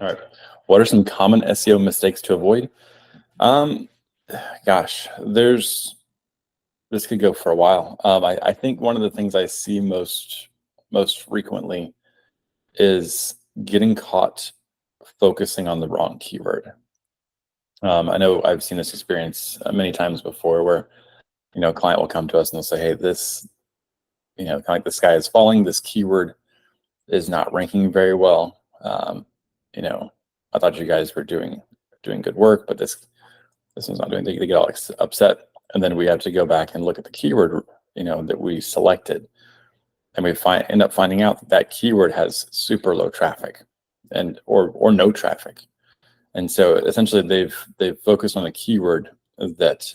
All right. What are some common SEO mistakes to avoid? Um, Gosh, this could go for a while. I think one of the things I see most frequently is getting caught focusing on the wrong keyword. I know I've seen this experience many times before, where a client will come to us and they'll say, "Hey, this kind of like the sky is falling. This keyword is not ranking very well. You know, I thought you guys were doing good work, but this one's not doing." They get all upset, and then we have to go back and look at the keyword that we selected, and we end up finding out that that keyword has super low traffic, and or no traffic. And so essentially they've focused on a keyword that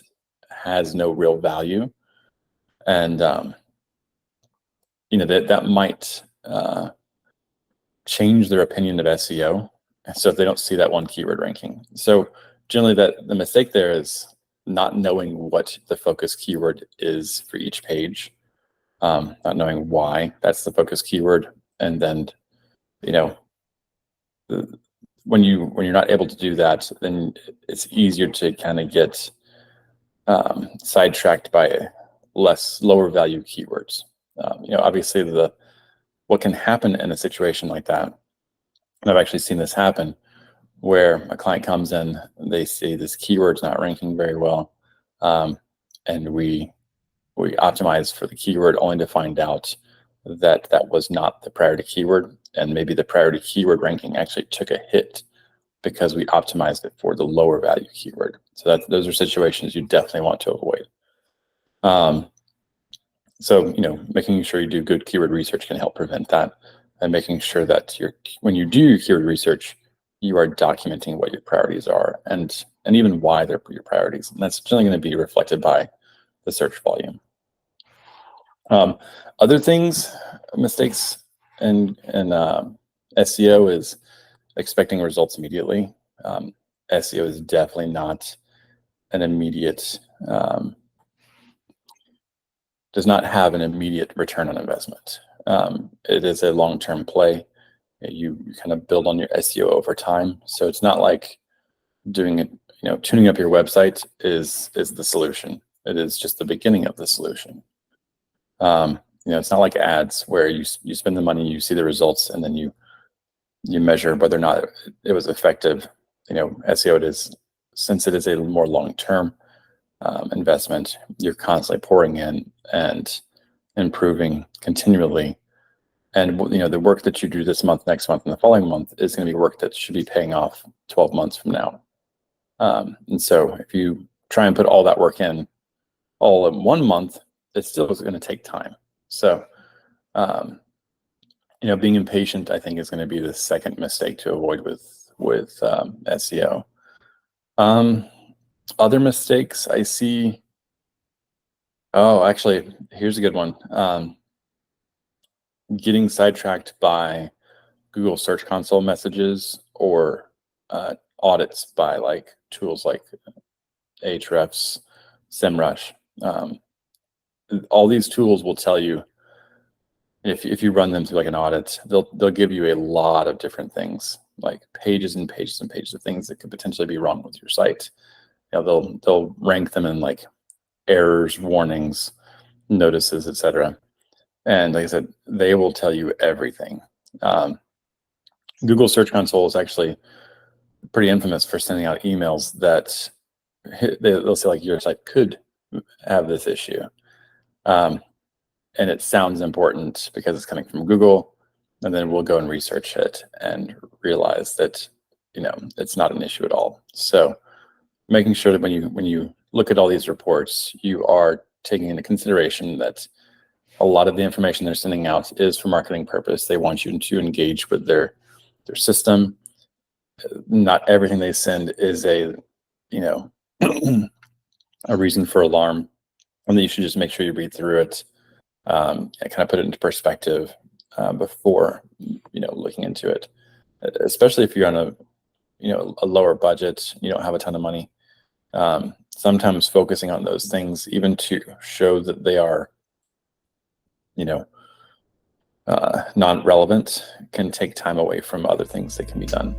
has no real value, and that might change their opinion of SEO. So if they don't see that one keyword ranking. So generally the mistake there is not knowing what the focus keyword is for each page, not knowing why that's the focus keyword. And then, when you're not able to do that, then it's easier to kind of get sidetracked by lower value keywords. Obviously what can happen in a situation like that, and I've actually seen this happen, where a client comes in, they see this keyword's not ranking very well, and we optimize for the keyword only to find out that that was not the priority keyword, and maybe the priority keyword ranking actually took a hit because we optimized it for the lower value keyword. So those are situations you definitely want to avoid. So making sure you do good keyword research can help prevent that, and making sure that when you do your keyword research, you are documenting what your priorities are and even why they're your priorities. And that's generally going to be reflected by the search volume. Other mistakes in SEO is expecting results immediately. SEO is definitely not an immediate, does not have an immediate return on investment. It is a long-term play. You kind of build on your SEO over time. So it's not like doing it, tuning up your website is the solution. It is just the beginning of the solution. It's not like ads where you spend the money, you see the results, and then you measure whether or not it was effective. SEO, since it is a more long-term investment, you're constantly pouring in and improving continually. And the work that you do this month, next month, and the following month is going to be work that should be paying off 12 months from now. And so if you try and put all that work in all in 1 month, it still is going to take time. So, being impatient, I think, is going to be the second mistake to avoid with SEO. Other mistakes I see. Oh, actually, here's a good one. Getting sidetracked by Google Search Console messages or audits by tools like Ahrefs, SEMrush. All these tools will tell you, if you run them through an audit, they'll give you a lot of different things, like pages and pages and pages of things that could potentially be wrong with your site. They'll rank them in errors, warnings, notices, etc. And like I said, they will tell you everything. Google Search Console is actually pretty infamous for sending out emails that they'll say your site could have this issue. And it sounds important because it's coming from Google, and then we'll go and research it and realize that it's not an issue at all. So making sure that when you look at all these reports, you are taking into consideration that a lot of the information they're sending out is for marketing purpose. They want you to engage with their system. Not everything they send is a a reason for alarm, and that you should just make sure you read through it and kind of put it into perspective before looking into it. Especially if you're on a lower budget, you don't have a ton of money. Sometimes focusing on those things, even to show that they are non-relevant, can take time away from other things that can be done.